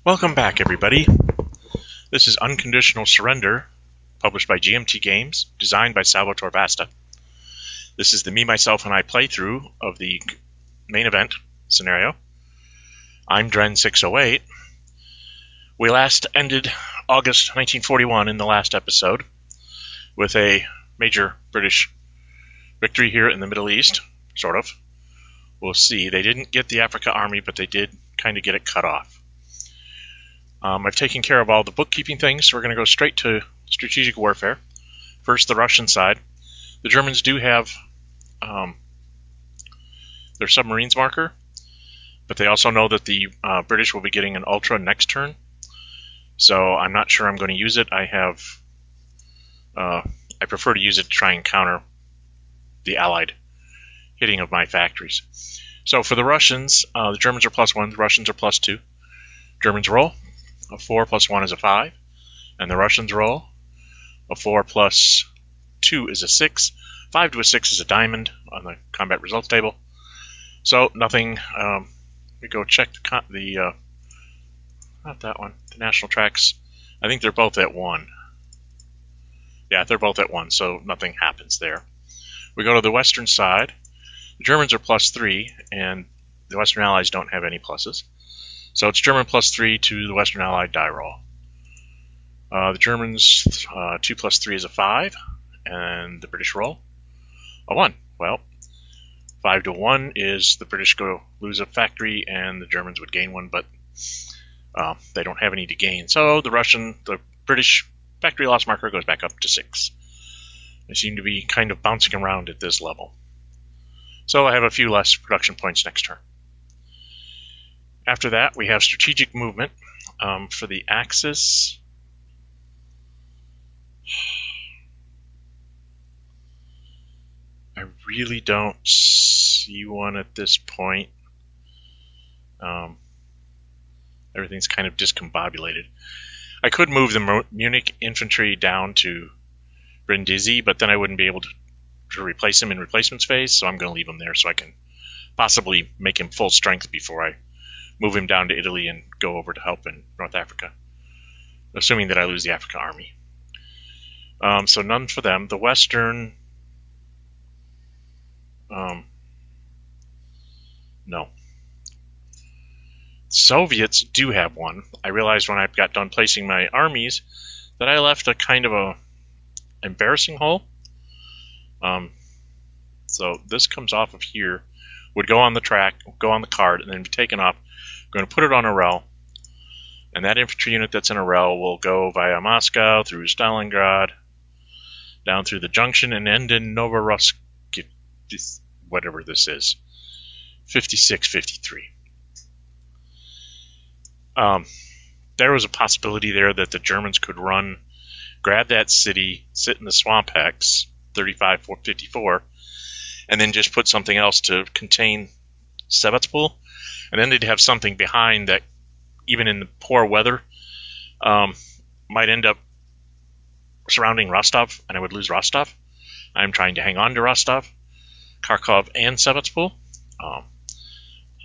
Welcome back, everybody. This is Unconditional Surrender, published by GMT Games, designed by Salvatore Vasta. This is the Me, Myself, and I playthrough of the main event scenario. I'm Dren608. We last ended August 1941 in the last episode with a major British victory here in the Middle East, sort of. We'll see. They didn't get the Africa Army, but they did kind of get it cut off. I've taken care of all the bookkeeping things, so we're going to go straight to strategic warfare. First, the Russian side. The Germans do have their submarines marker, but they also know that the British will be getting an Ultra next turn, so I'm not sure I'm going to use it. I prefer to use it to try and counter the Allied hitting of my factories. So for the Russians, the Germans are +1, the Russians are +2. Germans roll. A 4 plus 1 is a 5, and the Russians roll. A 4 plus 2 is a 6. 5 to a 6 is a diamond on the combat results table. So nothing. We go check the not that one. The national tracks. I think they're both at 1. Yeah, they're both at 1, so nothing happens there. We go to the Western side. The Germans are +3, and the Western Allies don't have any pluses. So it's German +3 to the Western Allied die roll. The Germans, 2 plus 3 is a 5, and the British roll a 1. Well, 5 to 1 is the British go lose a factory, and the Germans would gain one, but they don't have any to gain. So the British factory loss marker goes back up to 6. They seem to be kind of bouncing around at this level. So I have a few less production points next turn. After that, we have strategic movement for the Axis. I really don't see one at this point. Everything's kind of discombobulated. I could move the Munich infantry down to Brindisi, but then I wouldn't be able to replace him in replacements phase, so I'm going to leave him there so I can possibly make him full strength before I move him down to Italy and go over to help in North Africa, assuming that I lose the Africa Army. So none for them. The Western... no. Soviets do have one. I realized when I got done placing my armies that I left a kind of a embarrassing hole. So this comes off of here, would go on the track, go on the card, and then be taken off. I'm going to put it on a rel, and that infantry unit that's in a rel will go via Moscow, through Stalingrad, down through the junction, and end in Novorossiysk, whatever this is, 56-53. There was a possibility there that the Germans could grab that city, sit in the swamp hex, 35-54, and then just put something else to contain Sevastopol. And then they'd have something behind that, even in the poor weather, might end up surrounding Rostov, and I would lose Rostov. I'm trying to hang on to Rostov, Kharkov, and Sevastopol.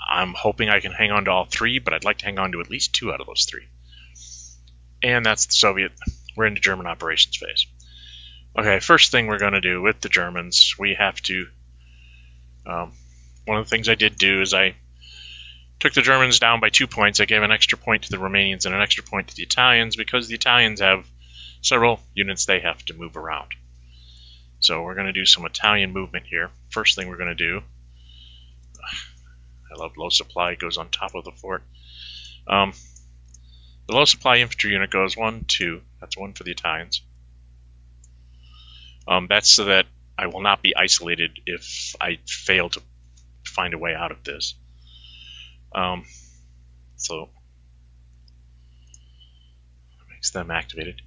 I'm hoping I can hang on to all 3, but I'd like to hang on to at least 2 out of those 3. And that's the Soviet. We're into German operations phase. Okay, first thing we're going to do with the Germans, we have to... one of the things I did do is I took the Germans down by 2 points. I gave an extra point to the Romanians and an extra point to the Italians because the Italians have several units they have to move around. So we're going to do some Italian movement here. First thing we're going to do, I love low supply, it goes on top of the fort. The low supply infantry unit goes 1, 2. That's 1 for the Italians. That's so that I will not be isolated if I fail to find a way out of this. So that makes them activated.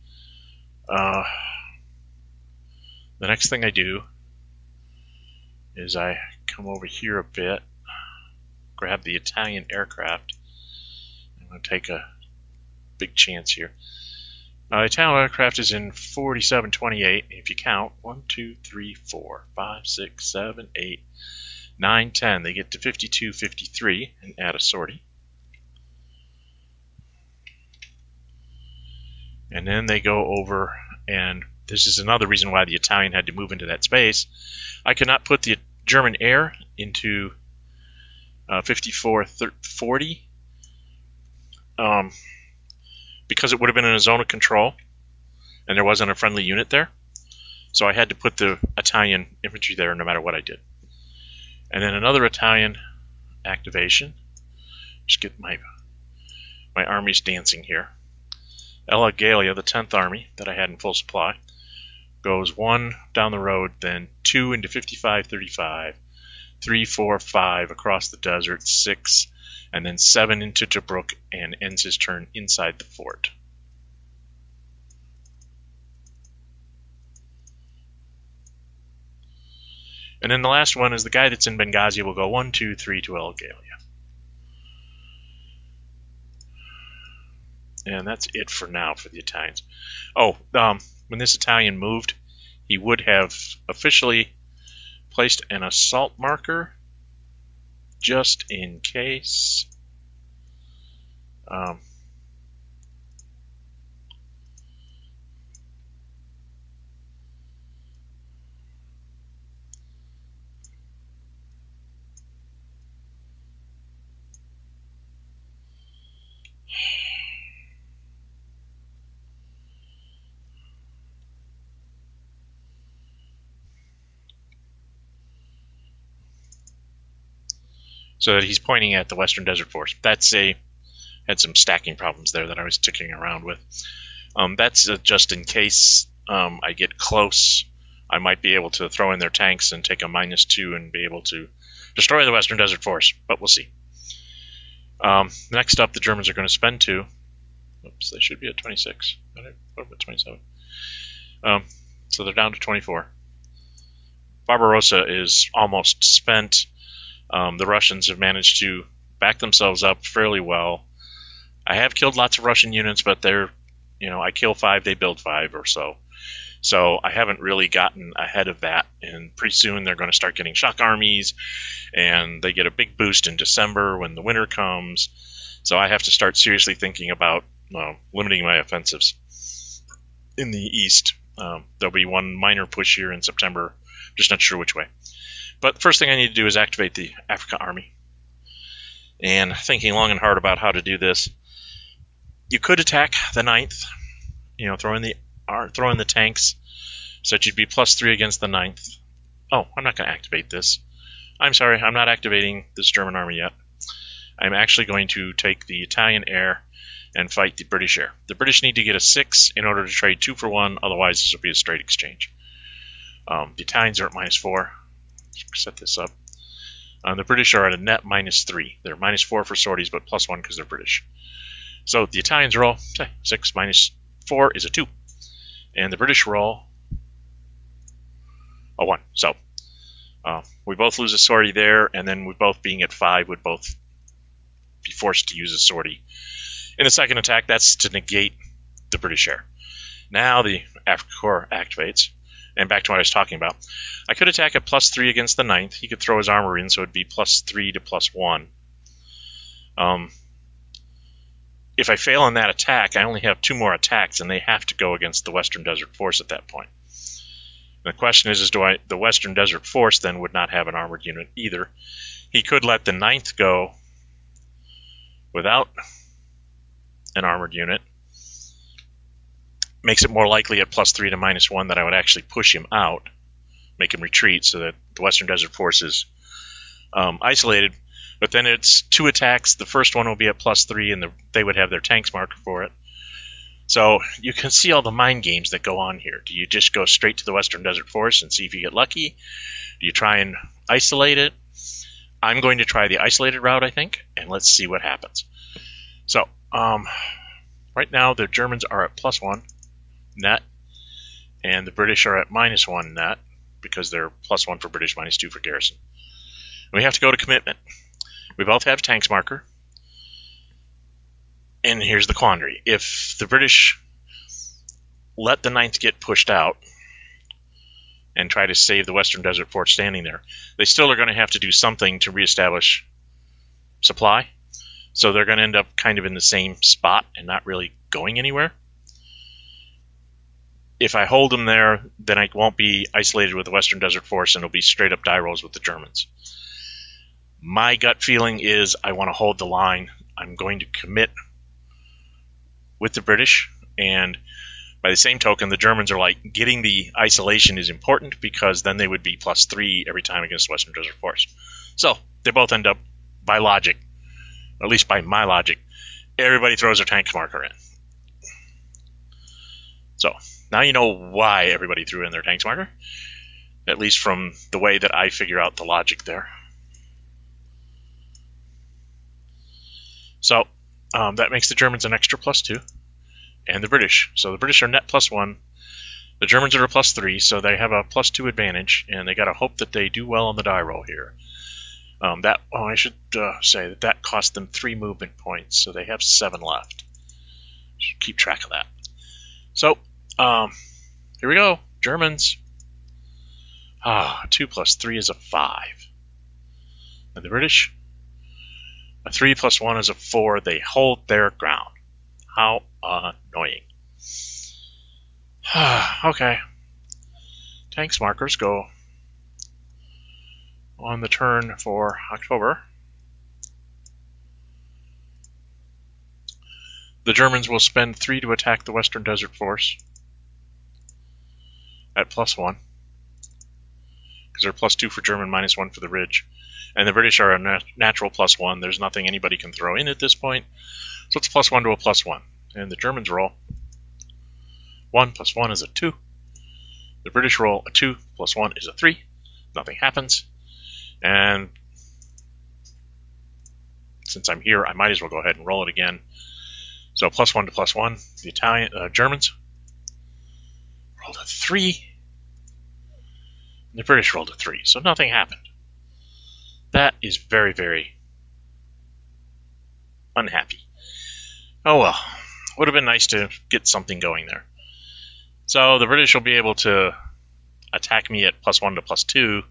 The next thing I do is I come over here a bit, grab the Italian aircraft. I'm going to take a big chance here. Italian aircraft is in 47-28. If you count 1, 2, 3, 4, 5, 6, 7, 8, 9, 10. They get to 52-53 and add a sortie. And then they go over, and this is another reason why the Italian had to move into that space. I could not put the German air into 5440 because it would have been in a zone of control, and there wasn't a friendly unit there. So I had to put the Italian infantry there no matter what I did. And then another Italian activation. Just get my armies dancing here. Ella Gallia, the 10th Army that I had in full supply, goes 1 down the road, then 2 into 55-35, 3, 4, 5 across the desert, 6, and then 7 into Tobruk, and ends his turn inside the fort. And then the last one is the guy that's in Benghazi will go 1, 2, 3 to Ella Gallia. And that's it for now for the Italians. Oh, when this Italian moved, he would have officially placed an assault marker just in case. So that he's pointing at the Western Desert Force. Had some stacking problems there that I was ticking around with. That's just in case I get close. I might be able to throw in their tanks and take a -2 and be able to destroy the Western Desert Force, but we'll see. Next up, the Germans are going to spend 2. Oops, they should be at 26. What about 27? So they're down to 24. Barbarossa is almost spent. The Russians have managed to back themselves up fairly well. I have killed lots of Russian units, but I kill 5, they build 5 or so. So I haven't really gotten ahead of that, and pretty soon they're going to start getting shock armies, and they get a big boost in December when the winter comes. So I have to start seriously thinking about limiting my offensives in the east. There'll be one minor push here in September, just not sure which way. But the first thing I need to do is activate the Africa Army. And thinking long and hard about how to do this, you could attack the 9th, throw in the tanks, so that you'd be +3 against the 9th. Oh, I'm not going to activate this. I'm sorry, I'm not activating this German army yet. I'm actually going to take the Italian air and fight the British air. The British need to get a 6 in order to trade 2 for 1, otherwise this will be a straight exchange. The Italians are at -4. Set this up. The British are at a net -3. They're -4 for sorties, but +1 because they're British. So the Italians roll 6 -4 is a 2. And the British roll a 1. So we both lose a sortie there, and then we both being at 5 would both be forced to use a sortie. In the second attack, that's to negate the British air. Now the Africa Corps activates. And back to what I was talking about. I could attack at +3 against the 9th. He could throw his armor in, so it would be +3 to +1. If I fail on that attack, I only have 2 more attacks, and they have to go against the Western Desert Force at that point. And the question is the Western Desert Force then would not have an armored unit either. He could let the 9th go without an armored unit. Makes it more likely at +3 to -1 that I would actually push him out, make him retreat, so that the Western Desert Force is isolated. But then it's 2 attacks. The first one will be at +3, and they would have their tanks marked for it. So you can see all the mind games that go on here. Do you just go straight to the Western Desert Force and see if you get lucky? Do you try and isolate it? I'm going to try the isolated route, I think, and let's see what happens. So right now the Germans are at +1 net, and the British are at -1 net, because they're +1 for British, -2 for garrison. We have to go to commitment. We both have tanks marker. And here's the quandary. If the British let the 9th get pushed out and try to save the Western Desert Force standing there, they still are going to have to do something to reestablish supply. So they're going to end up kind of in the same spot and not really going anywhere. if I hold them there, then I won't be isolated with the Western Desert Force, and it'll be straight up die rolls with the Germans. My gut feeling is I want to hold the line. I'm going to commit with the British, and by the same token, the Germans are like, getting the isolation is important because then they would be +3 every time against the Western Desert Force. So they both end up, by logic, or at least by my logic, everybody throws their tank marker in. So now you know why everybody threw in their tanks marker, at least from the way that I figure out the logic there. So that makes the Germans an extra +2, and the British. So the British are net +1. The Germans are a +3, so they have a +2 advantage, and they got to hope that they do well on the die roll here. I should say that cost them 3 movement points, so they have 7 left. Should keep track of that. So here we go, Germans. 2 + 3 is a 5. And the British, a 3 + 1 is a 4. They hold their ground. How annoying. Okay. Tanks markers go on the turn for October. The Germans will spend 3 to attack the Western Desert Force at +1. Because they're +2 for German, -1 for the Ridge. And the British are a natural +1. There's nothing anybody can throw in at this point. So it's +1 to a +1. And the Germans roll 1 + 1 is a 2. The British roll a 2 + 1 is a 3. Nothing happens. And since I'm here, I might as well go ahead and roll it again. So +1 to +1. The Germans rolled a 3. And the British rolled a 3. So nothing happened. That is very, very unhappy. Oh well. Would have been nice to get something going there. So the British will be able to attack me at +1 to +2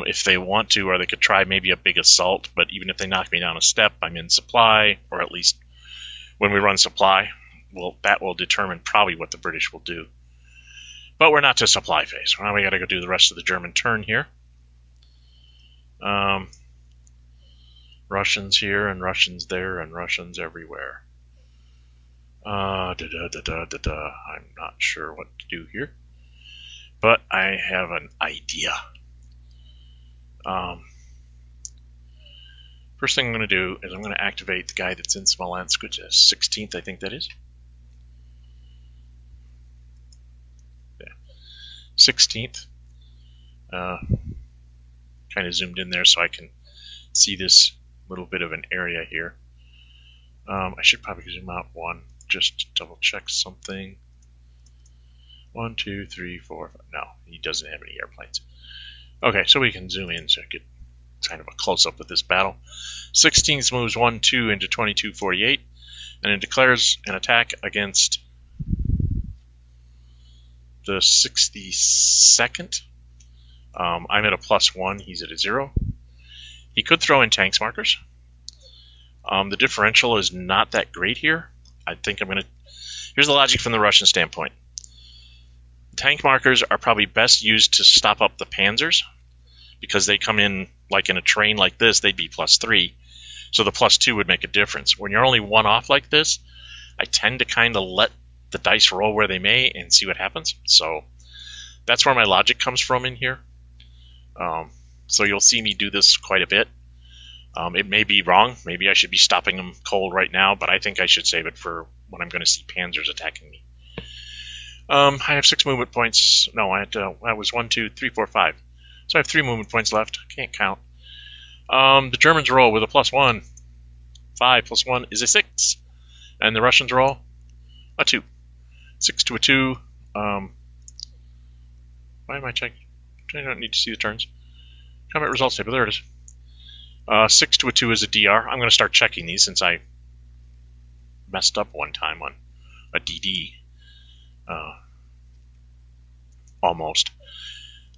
if they want to, or they could try maybe a big assault, but even if they knock me down a step, I'm in supply, or at least when we run supply, well, that will determine probably what the British will do. But we're not to supply phase. Now we got to go do the rest of the German turn here. Russians here, and Russians there, and Russians everywhere. I'm not sure what to do here, but I have an idea. First thing I'm going to do is I'm going to activate the guy that's in Smolensk, which is 16th, I think that is. Yeah. 16th. Kind of zoomed in there so I can see this little bit of an area here. I should probably zoom out 1 just to double check something. 1, 2, 3, 4, 5. No, he doesn't have any airplanes. Okay, so we can zoom in so I get kind of a close-up of this battle. 16th moves 1, 2 into 2248, and it declares an attack against the 62nd. I'm at a +1, he's at a 0. He could throw in tanks markers. The differential is not that great here. I think I'm going to... Here's the logic from the Russian standpoint. Tank markers are probably best used to stop up the panzers, because they come in like in a train like this, they'd be +3. So the +2 would make a difference. When you're only 1 off like this, I tend to kind of let the dice roll where they may and see what happens. So that's where my logic comes from in here. So you'll see me do this quite a bit. It may be wrong. Maybe I should be stopping them cold right now, but I think I should save it for when I'm going to see panzers attacking me. I have 6 movement points. No, that was 1, 2, 3, 4, 5. So I have 3 movement points left. I can't count. The Germans roll with a +1. 5 + 1 is a 6. And the Russians roll a 2. 6 to a 2. Why am I checking? I don't need to see the turns. Combat results table. There it is. 6 to a 2 is a DR. I'm going to start checking these since I messed up one time on a DD. Almost.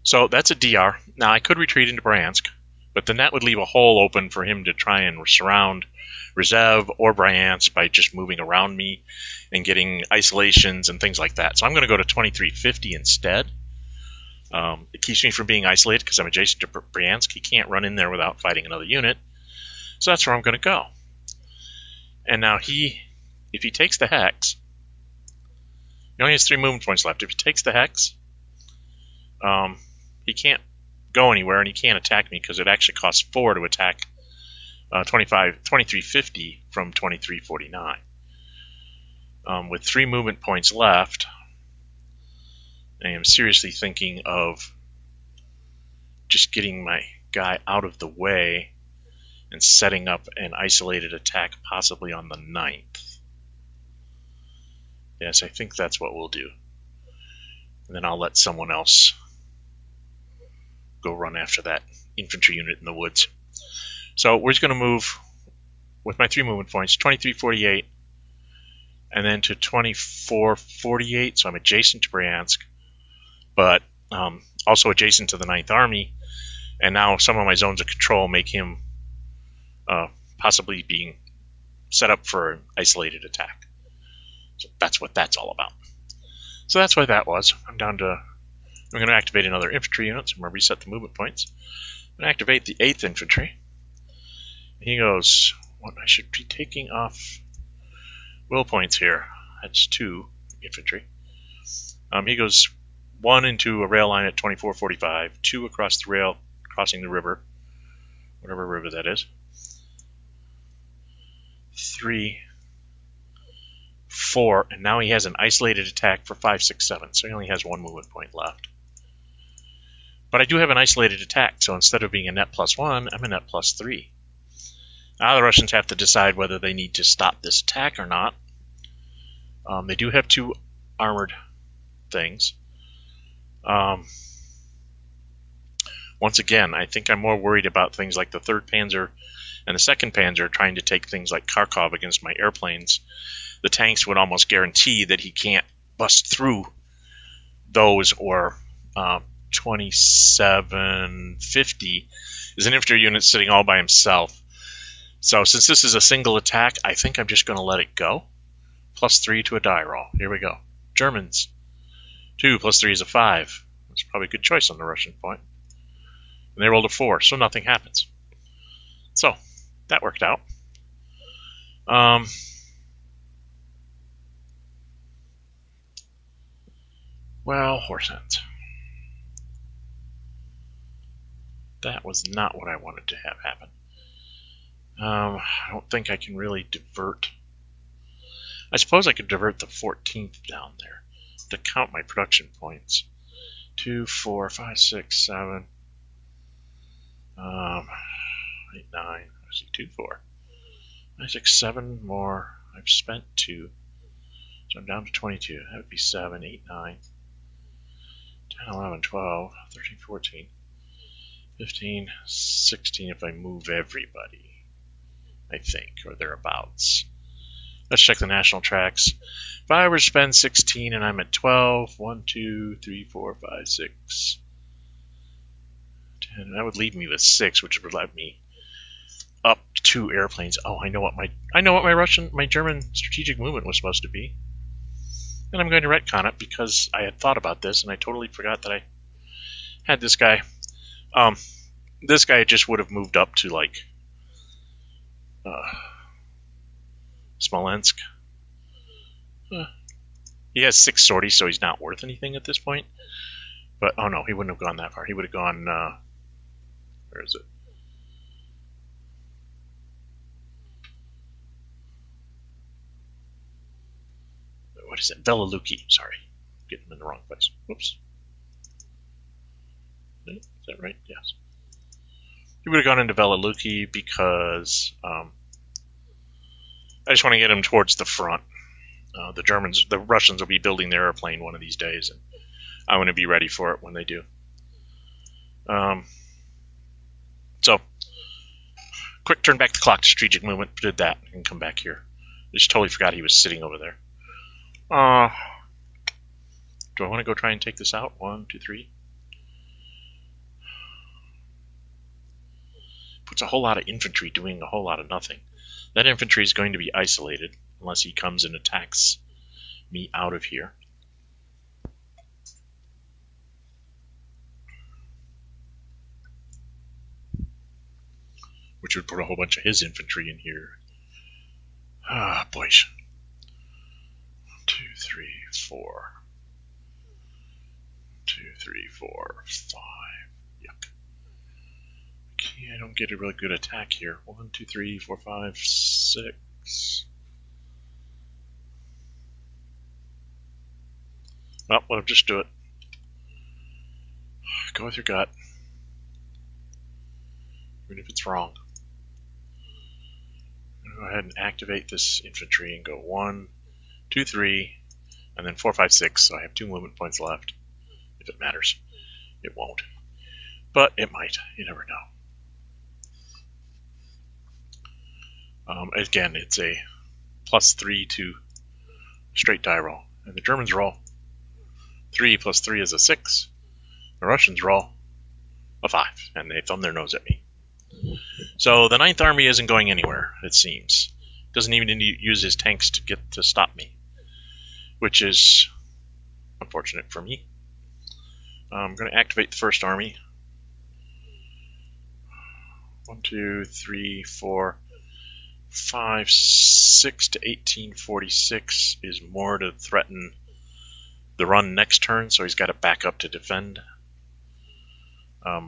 So that's a DR. Now I could retreat into Bryansk, but then that would leave a hole open for him to try and surround Reserve or Bryansk by just moving around me and getting isolations and things like that. So I'm going to go to 2350 instead. It keeps me from being isolated because I'm adjacent to Bryansk. He can't run in there without fighting another unit. So that's where I'm going to go. And now if he takes the hex, he only has 3 movement points left. If he takes the hex, he can't go anywhere and he can't attack me because it actually costs 4 to attack 2350 from 2349. With 3 movement points left, I am seriously thinking of just getting my guy out of the way and setting up an isolated attack possibly on the 9th. Yes, I think that's what we'll do. And then I'll let someone else go run after that infantry unit in the woods. So we're just going to move with my 3 movement points, 2348, and then to 2448. So I'm adjacent to Bryansk, but also adjacent to the 9th Army. And now some of my zones of control make him possibly being set up for an isolated attack. So that's what that's all about. So that's what that was. I'm going to activate another infantry unit, so I'm going to reset the movement points. I'm going to activate the 8th Infantry. He goes, what, I should be taking off will points here. That's 2 infantry. He goes 1 into a rail line at 2445, 2 across the rail, crossing the river, whatever river that is. 3, 4, and now he has an isolated attack for 5, 6, 7, so he only has 1 movement point left. But I do have an isolated attack, so instead of being a net +1, I'm a net +3. Now the Russians have to decide whether they need to stop this attack or not. They do have 2 armored things. Once again, I think I'm more worried about things like the 3rd Panzer and the 2nd Panzer trying to take things like Kharkov against my airplanes. The tanks would almost guarantee that he can't bust through those, or 2750 is an infantry unit sitting all by himself. So since this is a single attack, I think I'm just going to let it go. +3 to a die roll. Here we go. Germans. 2 + 3 is a 5. That's probably a good choice on the Russian point. And they rolled a 4, so nothing happens. So that worked out. Well, horse ends. That was not what I wanted to have happen. I don't think I can really divert. I suppose I could divert the 14th down there to count my production points. 2, 4, 5, 6, 7, 8, 9. I see 2, 4, 5, 6, 7 more. I've spent 2, so I'm down to 22. That would be 7, 8, 9, 10, 11, 12, 13, 14, 15, 16 if I move everybody, I think, or thereabouts. Let's check the national tracks. If I were to spend 16 and I'm at 12, 1, 2, 3, 4, 5, 6, 10, that would leave me with 6, which would let me up 2 airplanes. Oh, I know what my German strategic movement was supposed to be. And I'm going to retcon it because I had thought about this and I totally forgot that I had this guy. This guy just would have moved up to like Smolensk. He has 6 sorties, so he's not worth anything at this point. But, oh no, he wouldn't have gone that far. He would have gone, where is it? What is it? Velaluki, sorry. Getting him in the wrong place. Whoops. Is that right? Yes. He would have gone into Velaluki because I just want to get him towards the front. The Russians will be building their airplane one of these days, and I want to be ready for it when they do. So, quick turn back the clock to strategic movement. Did that and come back here. I just totally forgot he was sitting over there. Do I want to go try and take this out? 1, 2, 3. Puts a whole lot of infantry doing a whole lot of nothing. That infantry is going to be isolated unless he comes and attacks me out of here. Which would put a whole bunch of his infantry in here. Ah, boys. 1, 2, 3, 4. 2, 3, 4, 5. Yuck. Okay, I don't get a really good attack here. 1, 2, 3, 4, 5, 6. Well, let him just do it. Go with your gut. Even if it's wrong. I'm going to go ahead and activate this infantry and go 1, 2, 3, and then 4, 5, 6. So I have 2 movement points left. If it matters. It won't. But it might. You never know. Again, it's a +3 to straight die roll. And the Germans roll 3 + 3 is a 6. The Russians roll a 5. And they thumb their nose at me. So the 9th Army isn't going anywhere, it seems. Doesn't even need to use his tanks to get to stop me. Which is unfortunate for me. I'm going to activate the 1st Army. 1, 2, 3, 4, 5, 6 to 1846 is more to threaten the run next turn, so he's got to back up to defend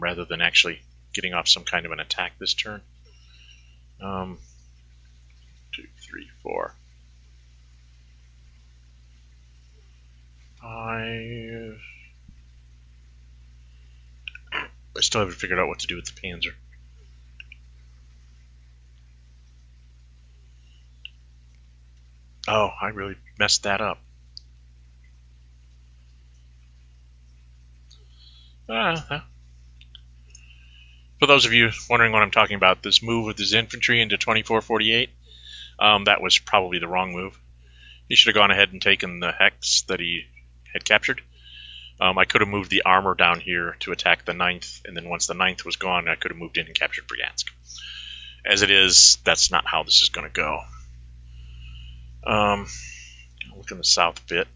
rather than actually getting off some kind of an attack this turn. 2, 3, 4, 5. I still haven't figured out what to do with the Panzer. Oh, I really messed that up. For those of you wondering what I'm talking about, this move with his infantry into 2448, that was probably the wrong move. He should have gone ahead and taken the hex that he had captured. I could have moved the armor down here to attack the 9th, and then once the 9th was gone, I could have moved in and captured Bryansk. As it is, that's not how this is going to go. Look in the south a bit.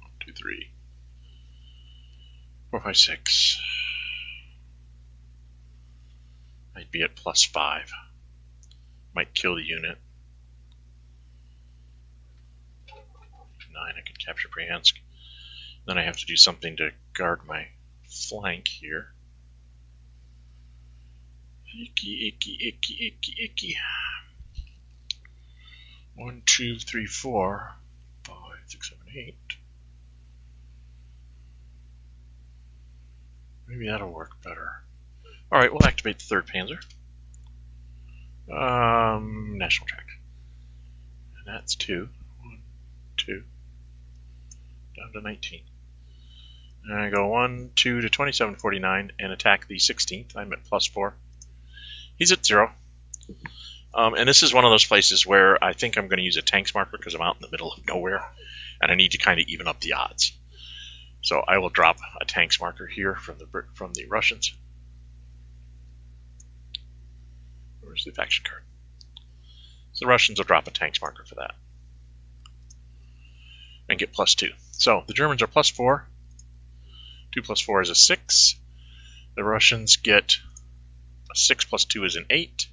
1, 2, 3, 4, 5, 6. I'd be at +5. Might kill the unit. 9, I can capture Bryansk. Then I have to do something to guard my flank here. Icky. 1, 2, 3, 4, 5, 6, 7, 8. Maybe that'll work better. Alright, we'll activate the 3rd Panzer. National track. And that's 2. 1, 2. Down to 19. And I go 1, 2 to 2749 and attack the 16th. I'm at +4. He's at 0. And this is one of those places where I think I'm going to use a tanks marker because I'm out in the middle of nowhere. And I need to kind of even up the odds. So I will drop a tanks marker here from the Russians. Where's the faction card? So the Russians will drop a tanks marker for that. And get +2. So the Germans are +4. 2 + 4 is a 6. The Russians get a 6 + 2 is an 8.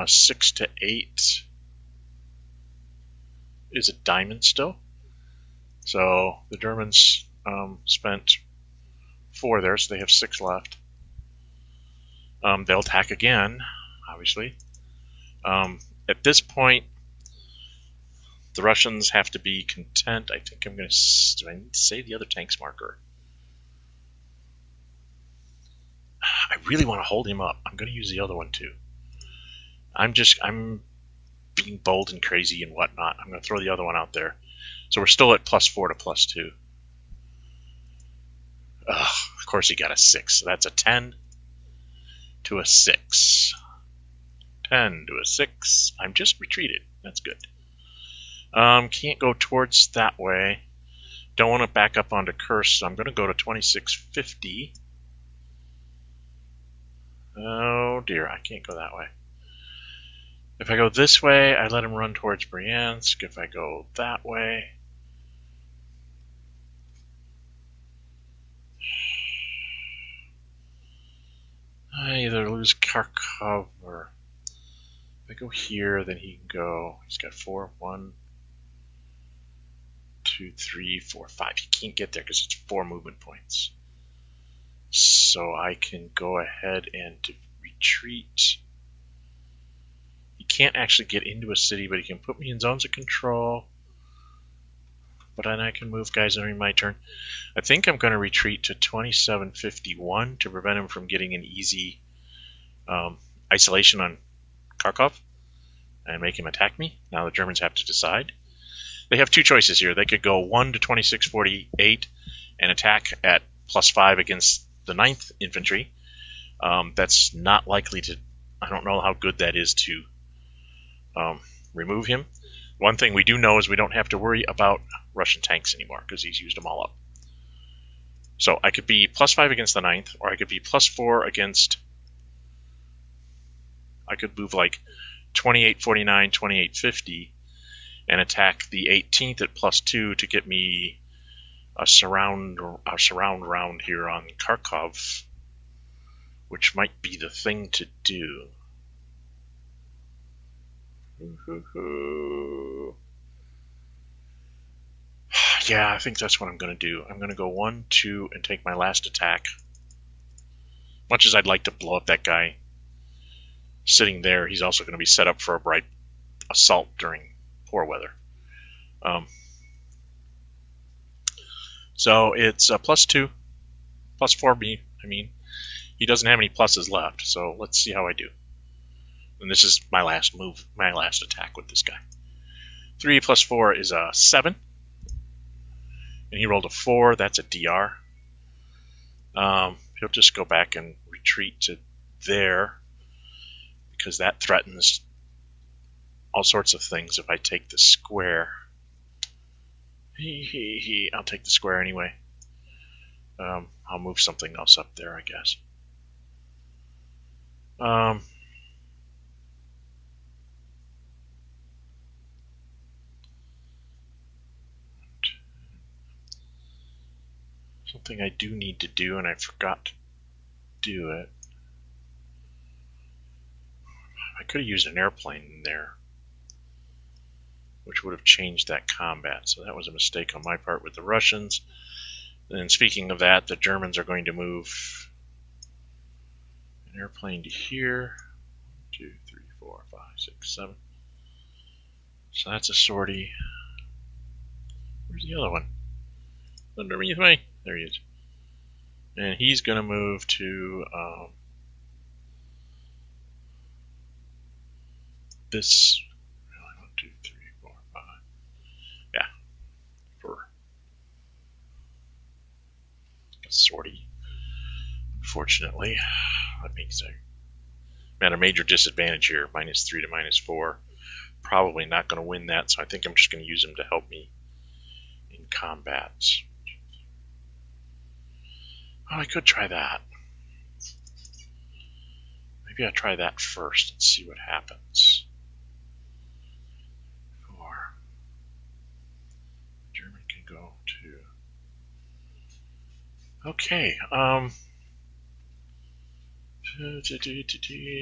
6 to 8 is a diamond still. So the Germans spent 4 there, so they have 6 left. They'll attack again, obviously. At this point, the Russians have to be content. I think I'm going to... Do I need to say the other tanks marker? I really want to hold him up. I'm going to use the other one too. I'm being bold and crazy and whatnot. I'm going to throw the other one out there. So we're still at +4 to +2. Of course he got a 6. So that's a 10 to a 6. 10 to a 6. I'm just retreated. That's good. Can't go towards that way. don't want to back up onto Curse, so I'm going to go to 2650. Oh dear, I can't go that way. If I go this way, I let him run towards Bryansk. If I go that way, I either lose Kharkov or if I go here, then he can go. He's got 4, 1, 2, 3, 4, 5. He can't get there because it's 4 movement points. So I can go ahead and retreat. He can't actually get into a city, but he can put me in zones of control. But then I can move guys during my turn. I think I'm going to retreat to 2751 to prevent him from getting an easy isolation on Kharkov and make him attack me. Now the Germans have to decide. They have 2 choices here. They could go 1 to 2648 and attack at +5 against the 9th Infantry. That's not likely to... I don't know how good that is to remove him. One thing we do know is we don't have to worry about Russian tanks anymore because he's used them all up. So I could be +5 against the 9th, or I could be +4 against... I could move like 2849, 2850 and attack the 18th at +2 to get me a surround round here on Kharkov, which might be the thing to do. Yeah, I think that's what I'm going to do. I'm going to go 1, 2, and take my last attack. Much as I'd like to blow up that guy sitting there, he's also going to be set up for a bright assault during poor weather. So it's a +2, +4 B. I mean, he doesn't have any pluses left, so let's see how I do. And this is my last move, my last attack with this guy. 3 + 4 is a 7. And he rolled a 4, that's a DR. He'll just go back and retreat to there, because that threatens all sorts of things if I take the square. I'll take the square anyway. I'll move something else up there, I guess. Something I do need to do, and I forgot to do it. I could have used an airplane in there, which would have changed that combat. So that was a mistake on my part with the Russians. And speaking of that, the Germans are going to move an airplane to here. 1, 2, 3, 4, 5, 6, 7. So that's a sortie. Where's the other one? Underneath me. There he is. And he's going to move to this. 1, 2, 3, 4, 5. Yeah. For a sortie. Unfortunately, that makes I'm at a major disadvantage here. -3 to -4. Probably not going to win that, so I think I'm just going to use him to help me in combats. Oh, I could try that. Maybe I'll try that first and see what happens. Or German can go to... Okay,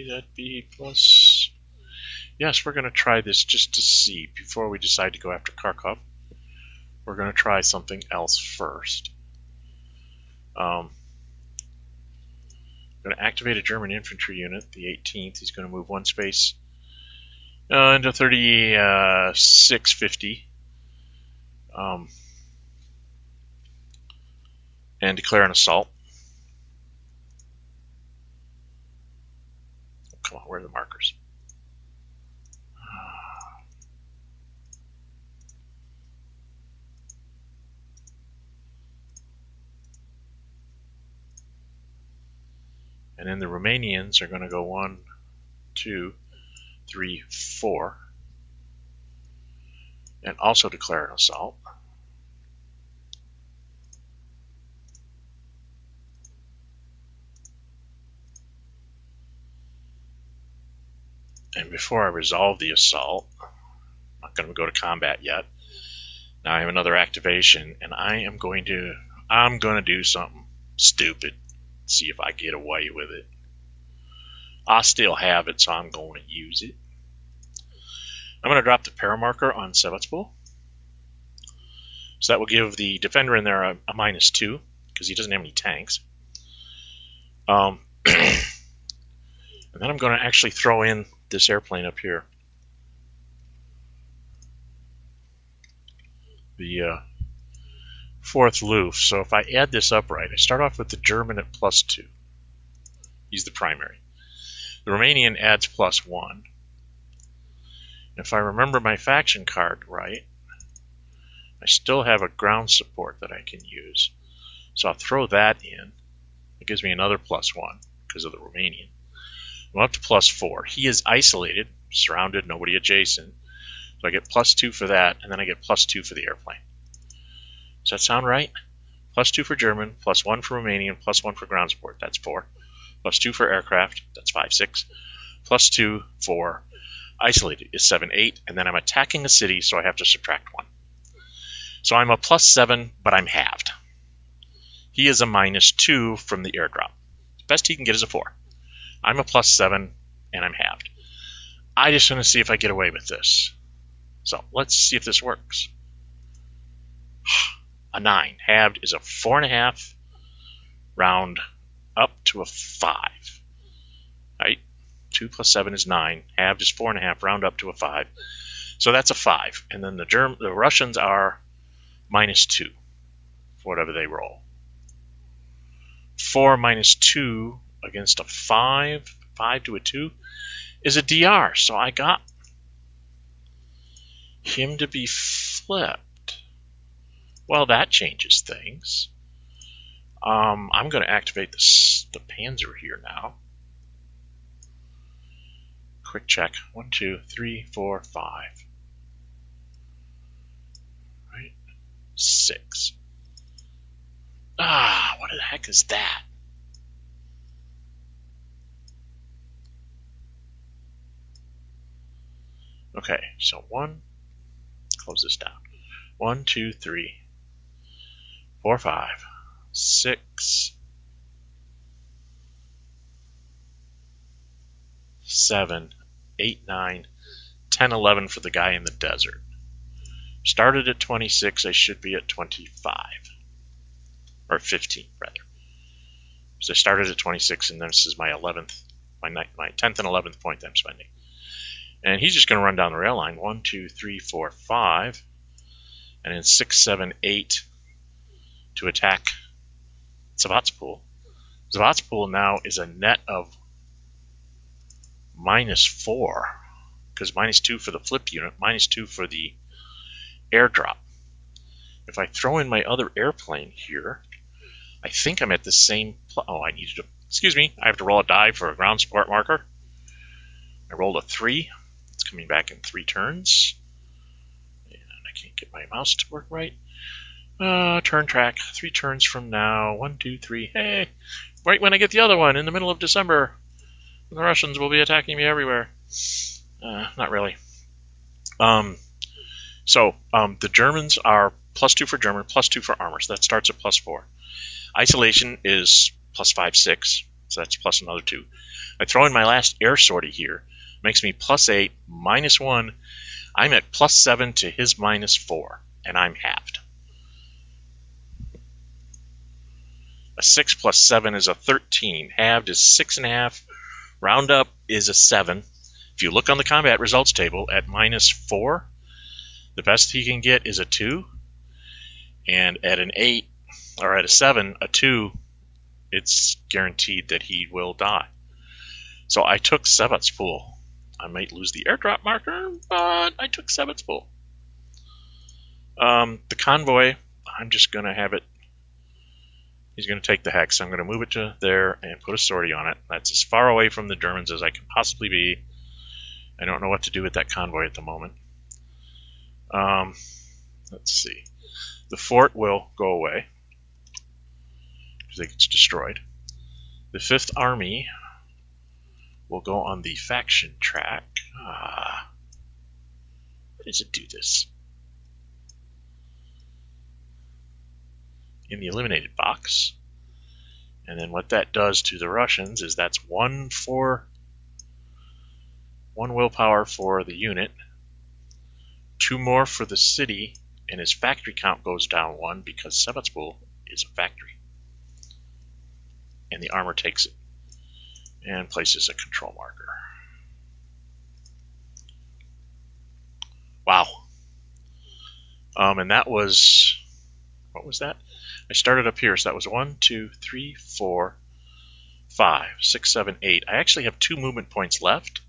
that'd be plus... Yes, we're going to try this just to see before we decide to go after Kharkov. We're going to try something else first. I'm going to activate a German infantry unit, the 18th. He's going to move 1 space into 3650 and declare an assault. Oh, come on, where are the markers? And then the Romanians are going to go 1, 2, 3, 4, and also declare an assault. And before I resolve the assault, I'm not going to go to combat yet. Now I have another activation, and I'm going to do something stupid. See if I get away with it. I still have it, so I'm going to use it. I'm going to drop the paramarker on Salvatore. So that will give the defender in there a -2, because he doesn't have any tanks. And then I'm going to actually throw in this airplane up here. The 4th Luft. So if I add this up right, I start off with the German at +2. He's the primary. The Romanian adds +1. And if I remember my faction card right, I still have a ground support that I can use. So I'll throw that in. It gives me another +1 because of the Romanian. I'm up to +4. He is isolated, surrounded, nobody adjacent. So I get +2 for that, and then I get +2 for the airplane. Does that sound right? +2 for German, +1 for Romanian, +1 for ground support. That's 4. +2 for aircraft. That's 5, 6. +2 for isolated is 7, 8. And then I'm attacking a city, so I have to subtract 1. So I'm a +7, but I'm halved. He is a -2 from the airdrop. The best he can get is a 4. I'm a +7, and I'm halved. I just want to see if I get away with this. So let's see if this works. A 9. Halved is a 4.5. Round up to a 5. Right? 2 + 7 is 9. Halved is 4.5. Round up to a 5. So that's a 5. And then the Russians are -2 for whatever they roll. 4 -2 against a 5. 5 to a 2 is a DR. So I got him to be flipped. Well, that changes things. I'm going to activate the Panzer here now. Quick check. 1, 2, 3, 4, 5. Right? 6. What the heck is that? Okay, so 1. Close this down. 1, 2, 3, 4, 5, 6, 7, 8, 9, 10, 11 for the guy in the desert. Started at 26, I should be at 25. Or 15, rather. So I started at 26, and this is my 11th, my 10th and 11th point that I'm spending. And he's just going to run down the rail line. 1, 2, 3, 4, 5. And then 6, 7, 8 to attack Salvatore. Salvatore now is a net of -4. Because -2 for the flip unit, -2 for the airdrop. If I throw in my other airplane here, I think I'm at the same... I needed to... Excuse me. I have to roll a die for a ground support marker. I rolled a 3. It's coming back in 3 turns. And I can't get my mouse to work right. Turn track. 3 turns from now. 1, 2, 3. Hey! Right when I get the other one, in the middle of December. The Russians will be attacking me everywhere. Not really. The Germans are +2 for German, +2 for armor. So that starts at +4. Isolation is +5, 6. So that's plus another 2. I throw in my last air sortie here. Makes me +8, -1. I'm at +7 to his -4. And I'm halved. A 6 + 7 is a 13. Halved is 6.5. Round up is a 7. If you look on the combat results table, at -4, the best he can get is a 2. And at an 8, or at a 7, a 2, it's guaranteed that he will die. So I took Salvatore. I might lose the airdrop marker, but I took Salvatore. The convoy, I'm just going to have it. He's going to take the hex. I'm going to move it to there and put a sortie on it. That's as far away from the Germans as I can possibly be. I don't know what to do with that convoy at the moment. Let's see. The fort will go away because it gets destroyed. The 5th Army will go on the faction track. Why does it do this? In the eliminated box. And then what that does to the Russians is that's one willpower for the unit, 2 more for the city, and his factory count goes down 1 because Salvatore is a factory. And the armor takes it and places a control marker. Wow. And that was, what was that? I started up here, so that was 1, 2, 3, 4, 5, 6, 7, 8. I actually have 2 movement points left,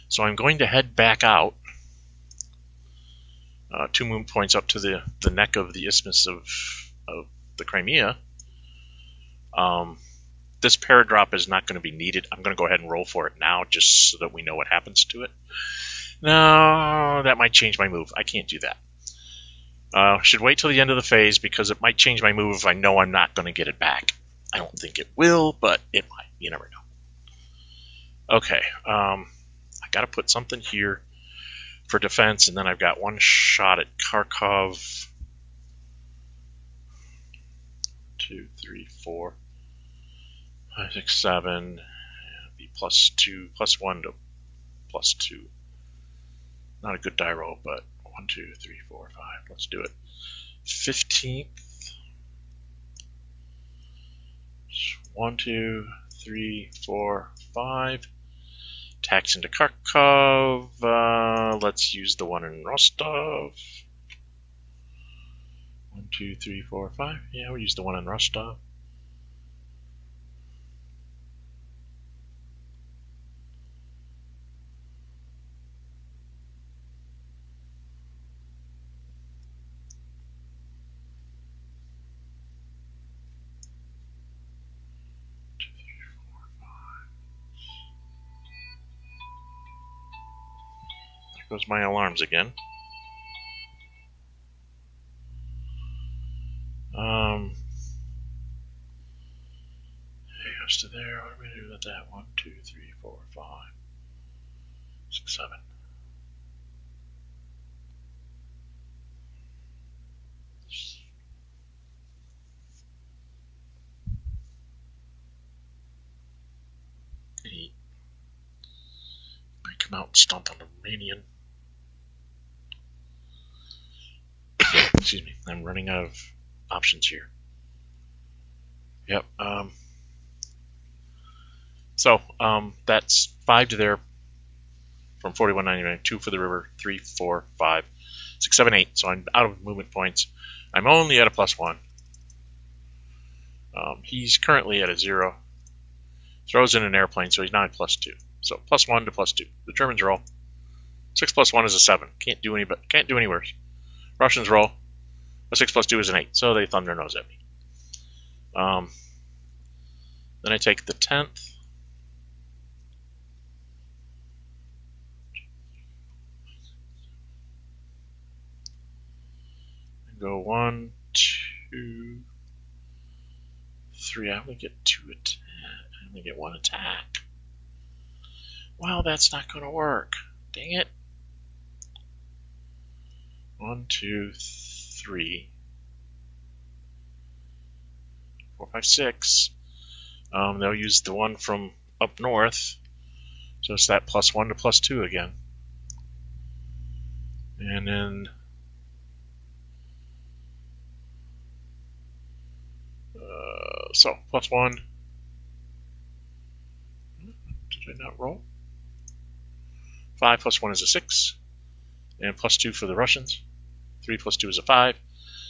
so I'm going to head back out. 2 movement points up to the neck of the isthmus of the Crimea. This paradrop is not going to be needed. I'm going to go ahead and roll for it now, just so that we know what happens to it. No, that might change my move. I can't do that. Should wait till the end of the phase because it might change my move if I know I'm not going to get it back. I don't think it will, but it might. You never know. Okay, I got to put something here for defense, and then I've got 1 shot at Kharkov. 2, 3, 4, 5, 6, 7. Be +2, +1 to +2. Not a good die roll, but 1, 2, 3, 4, 5. Let's do it. 15th. 1, 2, 3, 4, 5. Attacks into Kharkov. Let's use the one in Rostov. 1, 2, 3, 4, 5. Yeah, we'll use the one in Rostov. Goes my alarms again. It goes to there. What are we going to do with that? 1, 2, 3, 4, 5, 6, 7. Eight. I come out and stomp on the Romanian. Excuse me. I'm running out of options here. Yep. So that's 5 to there from 41.99, 2 for the river, 3, 4, 5, 6, 7, 8. So I'm out of movement points. I'm only at a +1. He's currently at a 0. Throws in an airplane, so he's now at +2. So +1 to +2. The Germans roll. 6 + 1 is a 7. Can't do any worse. Russians roll. A 6 + 2 is an 8. So they thumb their nose at me. Then I take the 10th. And go 1, 2, 3. I only get 2 attacks. I only get 1 attack. Well, that's not going to work. Dang it. 1, 2, 3, 4, 5, 6. They'll use the one from up north. So it's that +1 to +2 again. And then so +1. Did I not roll? 5 + 1 is a 6. And +2 for the Russians. 3 + 2 is a 5.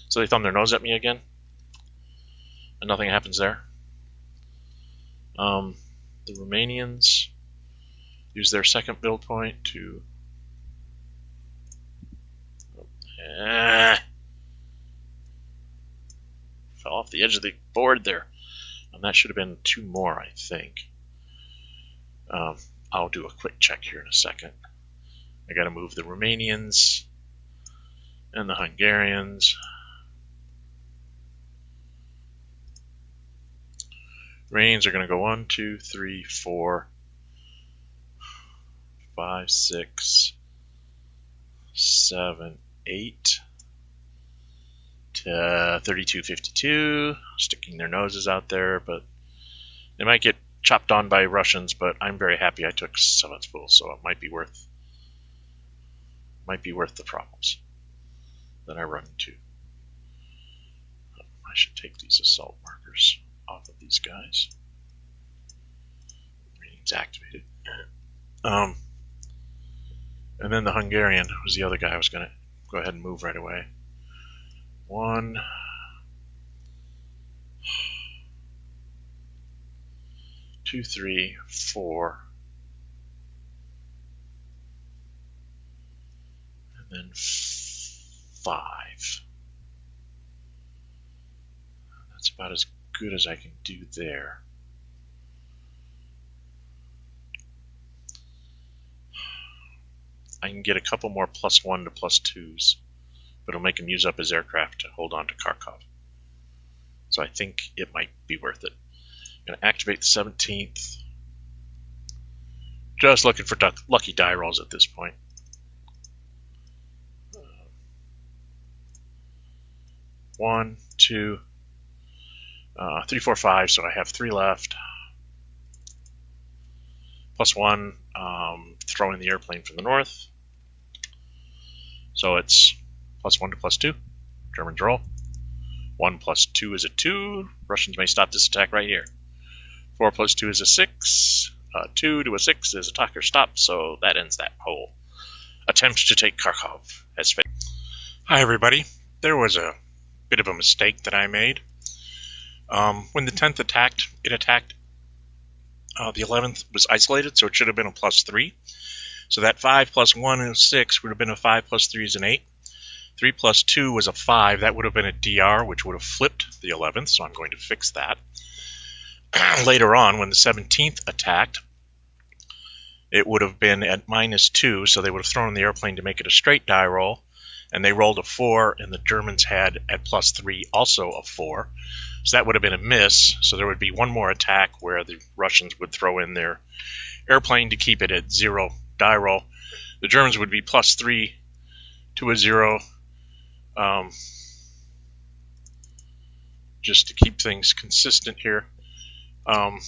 So they thumb their nose at me again. And nothing happens there. The Romanians use their second build point to fell off the edge of the board there. And that should have been 2 more, I think. I'll do a quick check here in a second. I got to move the Romanians and the Hungarians. Romanians are going to go 1, 2, 3, 4, 5, 6, 7, 8 to 32, 52, sticking their noses out there, but they might get chopped on by Russians, but I'm very happy I took Salvatore, so it might be worth the problems that I run into. I should take these assault markers off of these guys. Reading's activated. And then the Hungarian was the other guy I was going to go ahead and move right away. 1, 2, 3, 4, and then 5. That's about as good as I can do there. I can get a couple more +1 to +2s, but it'll make him use up his aircraft to hold on to Kharkov. So I think it might be worth it. I'm going to activate the 17th. Just looking for lucky die rolls at this point. 1, 2, 3, 4, 5, so I have 3 left. +1, throwing the airplane from the north. So it's +1 to +2. Germans roll. 1 + 2 is a 2. Russians may stop this attack right here. 4 + 2 is a 6. 2 to a 6 is attacker stop, so that ends that whole attempt to take Kharkov as failed. Hi everybody. There was a bit of a mistake that I made. When the 10th attacked, it attacked. The 11th was isolated, so it should have been a +3. So that 5 + 1 is 6 would have been a 5 + 3 is an 8. 3 + 2 was a 5. That would have been a DR, which would have flipped the 11th, so I'm going to fix that. Later on, when the 17th attacked, it would have been at -2, so they would have thrown the airplane to make it a straight die roll, and they rolled a 4, and the Germans had at +3 also a 4. So that would have been a miss, so there would be one more attack where the Russians would throw in their airplane to keep it at 0 die roll. The Germans would be +3 to a 0, just to keep things consistent here. A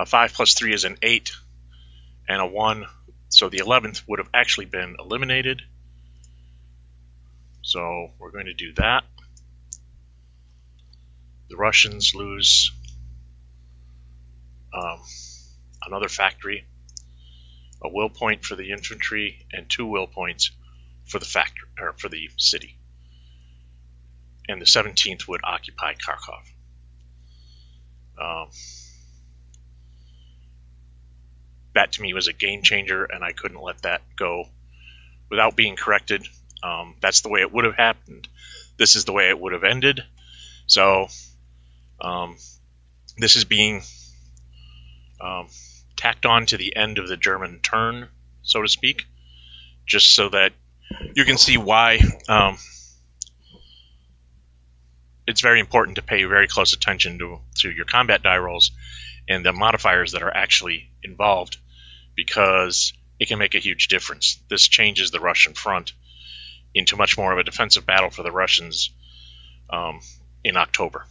5 + 3 is an 8 and a 1, so the 11th would have actually been eliminated. So we're going to do that. The Russians lose another factory, a will point for the infantry, and 2 will points for the factory or for the city. And the 17th would occupy Kharkov. That to me was a game changer, and I couldn't let that go without being corrected. That's the way it would have happened. This is the way it would have ended. So this is being tacked on to the end of the German turn, so to speak, just so that you can see why it's very important to pay very close attention to your combat die rolls and the modifiers that are actually involved, because it can make a huge difference. This changes the Russian front into much more of a defensive battle for the Russians in October.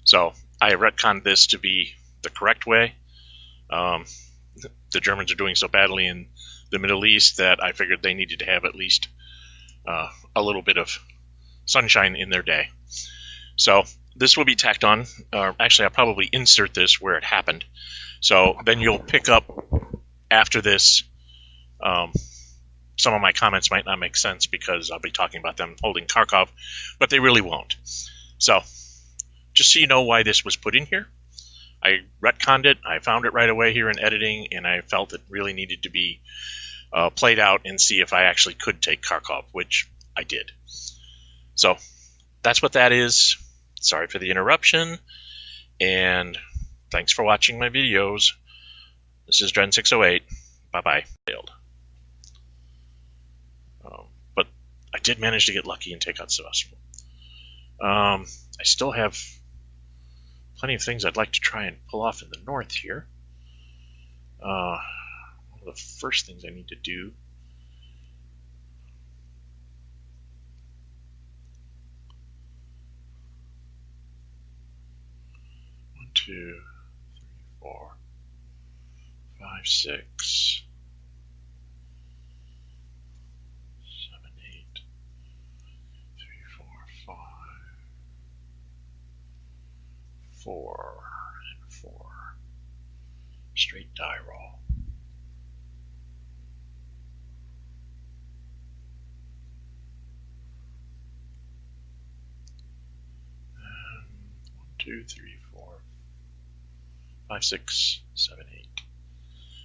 So I retconned this to be the correct way. The Germans are doing so badly in the Middle East that I figured they needed to have at least a little bit of sunshine in their day. So this will be tacked on. Actually, I'll probably insert this where it happened. So then you'll pick up after this. Some of my comments might not make sense because I'll be talking about them holding Kharkov, but they really won't. So just so you know why this was put in here, I retconned it. I found it right away here in editing, and I felt it really needed to be played out and see if I actually could take Kharkov, which I did. So that's what that is. Sorry for the interruption, and thanks for watching my videos. This is Dren608. Bye-bye. Failed. But I did manage to get lucky and take out Sevastopol. I still have plenty of things I'd like to try and pull off in the north here. the first things I need to do. One, 2, 3, 4, 5, 6, 7, 8, 3, 4, 5, 4, and 4. Straight die roll. And 1, 2, 3, 4, 5, 6, 7, 8.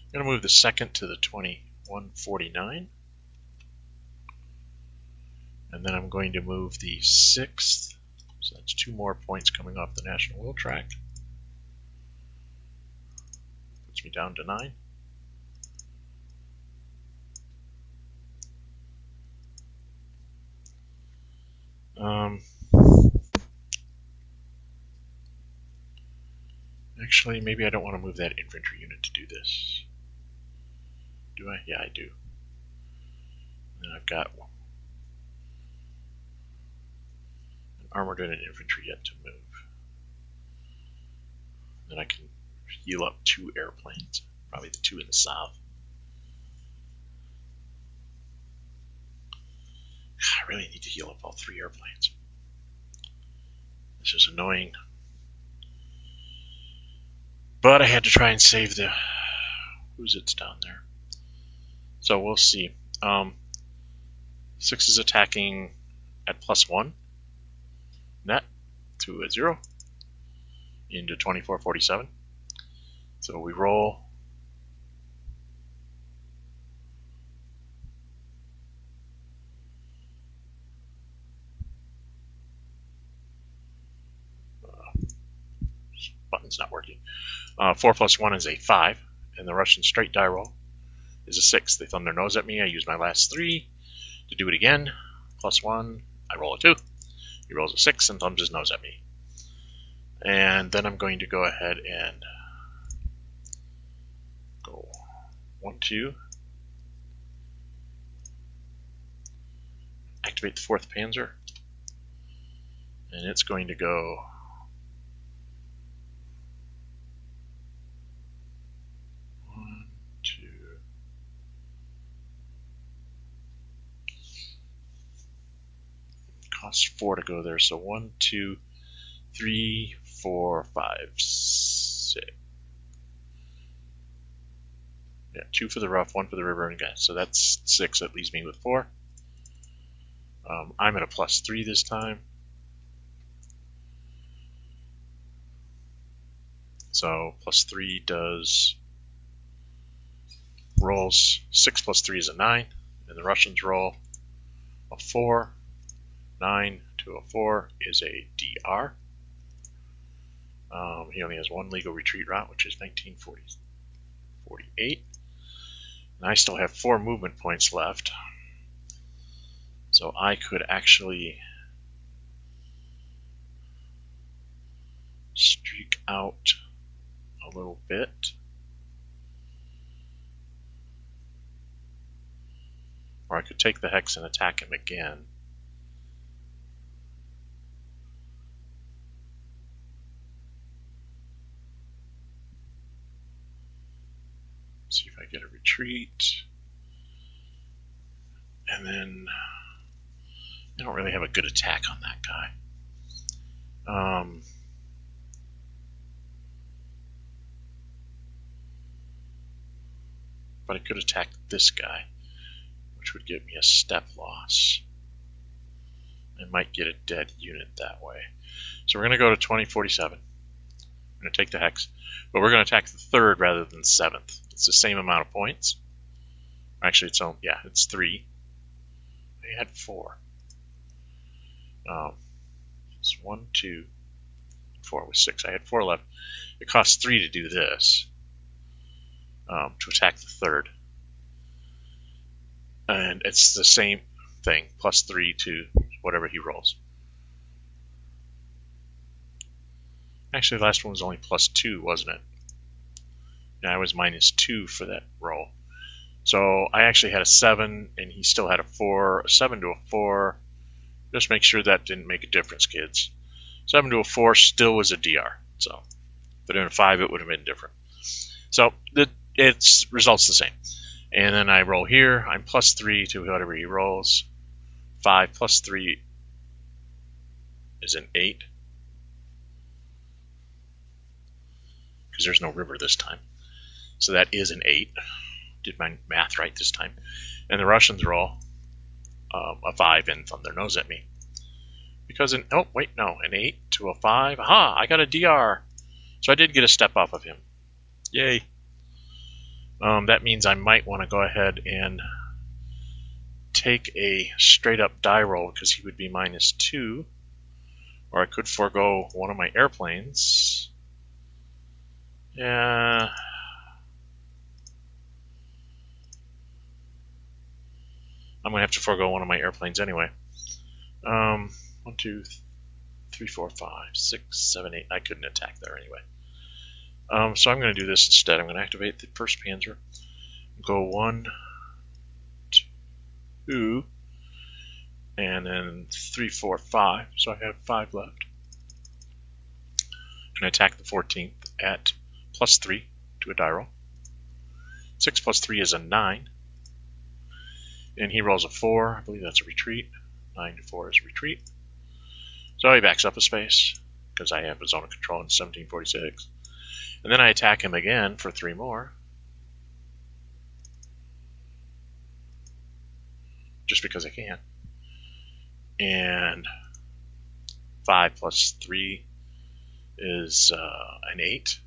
I'm going to move the second to the 2149. And then I'm going to move the 6th. So that's 2 more points coming off the National Wheel Track. Puts me down to 9. Actually, maybe I don't want to move that infantry unit to do this. Do I? Yeah, I do. And I've got an armored and an infantry yet to move. Then I can heal up 2 airplanes, probably the 2 in the south. I really need to heal up all 3 airplanes. This is annoying. But I had to try and save the... Who's it's down there? So we'll see. 6 is attacking at +1 net to a 0 into 2447. So we roll. Button's not working. 4 + 1 is a 5, and the Russian straight die roll is a 6. They thumb their nose at me. I use my last 3 to do it again. +1, I roll a 2. He rolls a 6 and thumbs his nose at me. And then I'm going to go ahead and go 1, 2. Activate the 4th Panzer. And it's going to go 1, 2. It costs 4 to go there, so 1, 2, 3, 4, 5, 6. Yeah, 2 for the rough, 1 for the river, and gas. So that's 6. That leaves me with 4. I'm at a +3 this time. So +3 does rolls 6 + 3 is a 9, and the Russians roll a 4. 9 to a 4 is a DR. He only has 1 legal retreat route, which is 1948. And I still have 4 movement points left. So I could actually streak out a little bit. Or I could take the hex and attack him again. See if I get a retreat. And then I don't really have a good attack on that guy. But I could attack this guy, which would give me a step loss. I might get a dead unit that way. So we're going to go to 2047. I'm going to take the hex, but we're going to attack the 3rd rather than the 7th. It's the same amount of points. Actually, it's 3. I had 4. It's 1, 2, 4 was 6. I had 4 left. It costs 3 to do this, to attack the 3rd. And it's the same thing, +3 to whatever he rolls. Actually, the last one was only +2, wasn't it? Yeah, I was -2 for that roll. So I actually had a 7, and he still had a 4. A 7 to a 4. Just make sure that didn't make a difference, kids. 7 to a 4 still was a DR. So, but in a 5, it would have been different. So its results the same. And then I roll here. I'm +3 to whatever he rolls. 5 plus 3 is an 8. Because there's no river this time. So that is an 8. Did my math right this time. And the Russians roll a 5 and thumb their nose at me. Because an 8 to a 5. Aha! I got a DR. So I did get a step off of him. Yay. That means I might want to go ahead and take a straight up die roll because he would be -2. Or I could forego one of my airplanes. Yeah. I'm going to have to forego one of my airplanes anyway. 1, 2, 3, 4, 5, 6, 7, 8. I couldn't attack there anyway. So I'm going to do this instead. I'm going to activate the first Panzer. Go 1, 2, and then 3, 4, 5. So I have 5 left. And I attack the 14th at +3 to a die roll. 6 plus 3 is a 9. And he rolls a 4. I believe that's a retreat. 9 to 4 is a retreat. So he backs up a space because I have a zone of control in 1746. And then I attack him again for 3 more. Just because I can. And 5 plus 3 is an 8.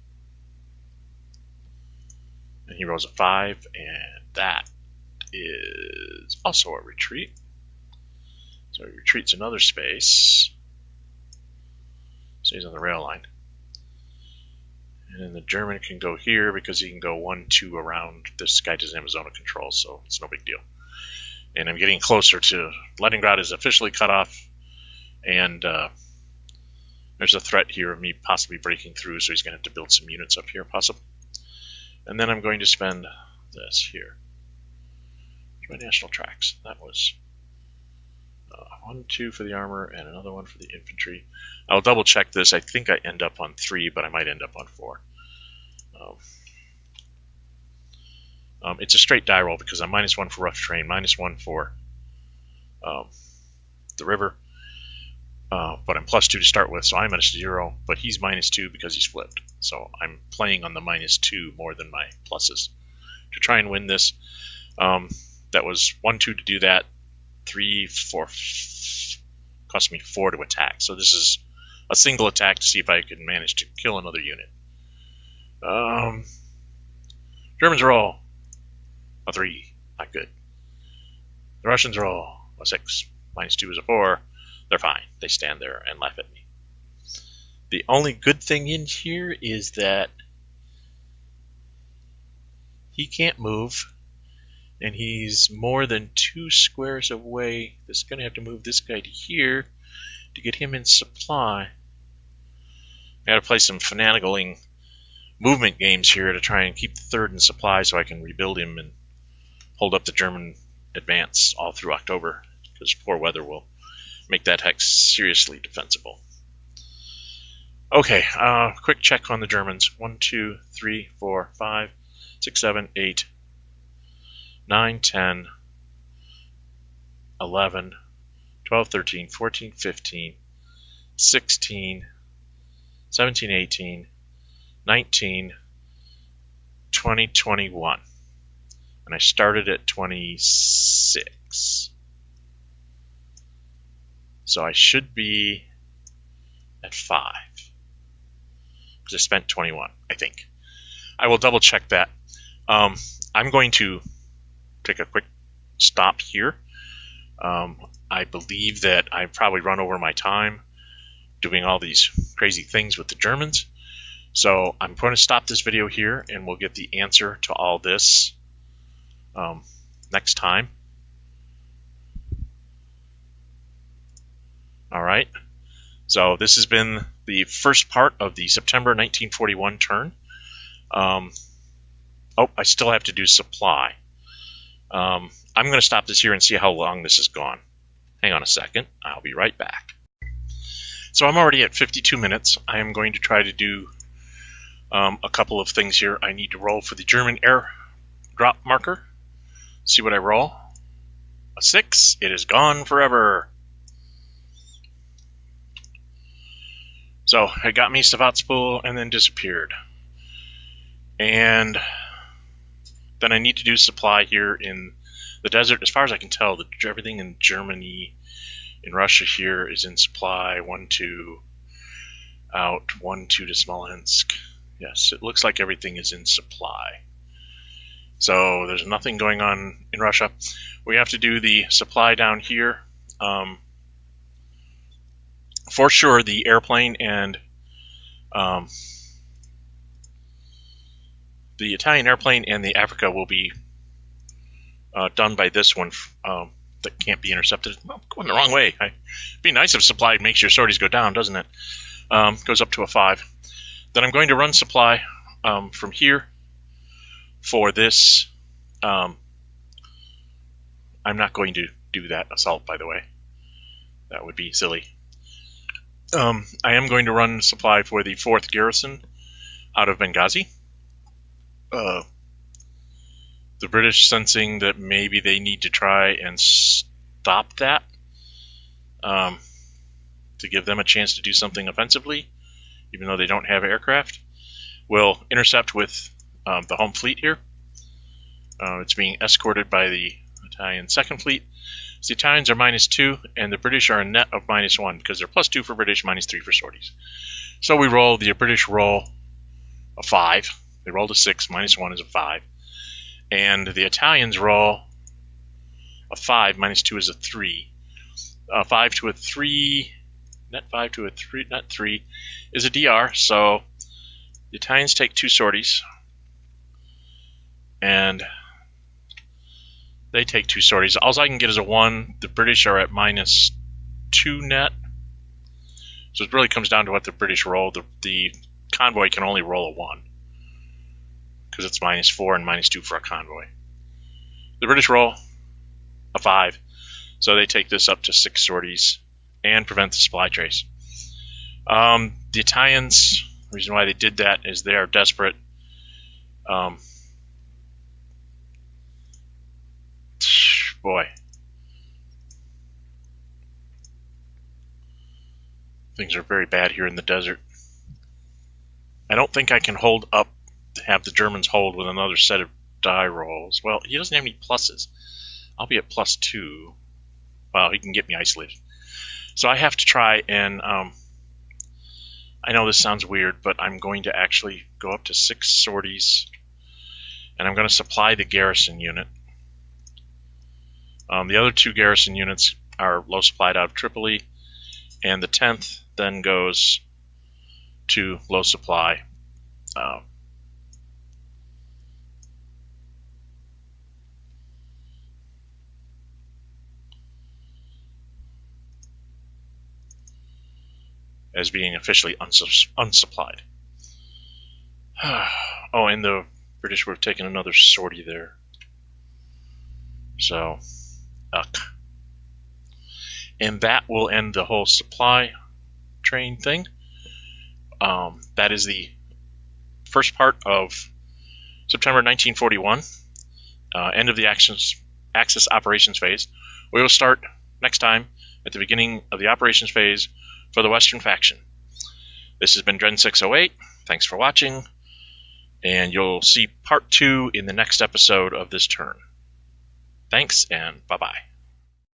And he rolls a 5, and that is also a retreat. So he retreats another space. Stays on the rail line. And then the German can go here because he can go 1, 2 around. This guy doesn't have a zone of control, so it's no big deal. And I'm getting closer to Leningrad is officially cut off. And there's a threat here of me possibly breaking through, so he's going to have to build some units up here, possibly. And then I'm going to spend this here. My national tracks. That was 1, 2 for the armor and another one for the infantry. I'll double check this. I think I end up on 3, but I might end up on 4. It's a straight die roll because I'm -1 for rough terrain, -1 for the river. But I'm +2 to start with, so I'm at 0, but he's -2 because he's flipped. So I'm playing on the -2 more than my pluses to try and win this. That was 1, 2 to do that. 3, 4, cost me 4 to attack. So this is a single attack to see if I can manage to kill another unit. Germans roll a 3, not good. The Russians roll a 6, -2 is a 4. They're fine. They stand there and laugh at me. The only good thing in here is that he can't move. And he's more than 2 squares away. This is going to have to move this guy to here to get him in supply. I got to play some finagling movement games here to try and keep the 3rd in supply so I can rebuild him and hold up the German advance all through October, because poor weather will make that hex seriously defensible. Okay, quick check on the Germans. 1, 2, 3, 4, 5, 6, 7, 8. 9, 10, 11, 12, 13, 14, 15, 16, 17, 18, 19, 20, 21. And I started at 26. So I should be at 5. Because I spent 21, I think. I will double check that. I'm going to take a quick stop here. I believe that I've probably run over my time doing all these crazy things with the Germans. So I'm going to stop this video here, and we'll get the answer to all this next time. All right. So this has been the first part of the September 1941 turn. I still have to do supply. I'm going to stop this here and see how long this has gone. Hang on a second. I'll be right back. So I'm already at 52 minutes. I am going to try to do a couple of things here. I need to roll for the German air drop marker. See what I roll. A 6. It is gone forever. So it got me Salvatore and then disappeared. And then I need to do supply here in the desert. As far as I can tell, everything in Germany, in Russia here is in supply. 1, 2, out. 1, 2 to Smolensk. Yes, it looks like everything is in supply. So there's nothing going on in Russia. We have to do the supply down here. For sure, the airplane and the Italian airplane and the Africa will be done by this one that can't be intercepted. Well, going the wrong way. It'd be nice if supply makes your sorties go down, doesn't it? Goes up to a 5. Then I'm going to run supply from here for this. I'm not going to do that assault, by the way. That would be silly. I am going to run supply for the 4th garrison out of Benghazi. The British sensing that maybe they need to try and stop that to give them a chance to do something offensively, even though they don't have aircraft, will intercept with the home fleet here. It's being escorted by the Italian 2nd Fleet. So the Italians are -2, and the British are a net of -1 because they're +2 for British, -3 for sorties. So we roll, the British roll a 5. They rolled a 6, -1 is a 5. And the Italians roll a 5, -2 is a 3. 5 to a 3, net 5 to a 3, net 3 is a DR. So the Italians take 2 sorties, and they take 2 sorties. All I can get is a 1. The British are at -2 net. So it really comes down to what the British roll. The convoy can only roll a 1 because it's -4 and -2 for a convoy. The British roll a 5. So they take this up to 6 sorties and prevent the supply trace. The Italians, the reason why they did that is they are desperate. Boy. Things are very bad here in the desert. I don't think I can hold up, have the Germans hold with another set of die rolls. Well, he doesn't have any pluses. I'll be at +2. Well, he can get me isolated. So I have to try and, I know this sounds weird, but I'm going to actually go up to 6 sorties, and I'm going to supply the garrison unit. The other 2 garrison units are low supplied out of Tripoli, and the 10th then goes to low supply. As being officially unsupplied. Oh, and the British would have taken another sortie there. So, and that will end the whole supply train thing. That is the first part of September 1941, end of the Axis operations phase. We will start next time at the beginning of the operations phase for the Western faction. This has been Dren 608. Thanks for watching, and you'll see part 2 in the next episode of this turn. Thanks, and bye-bye.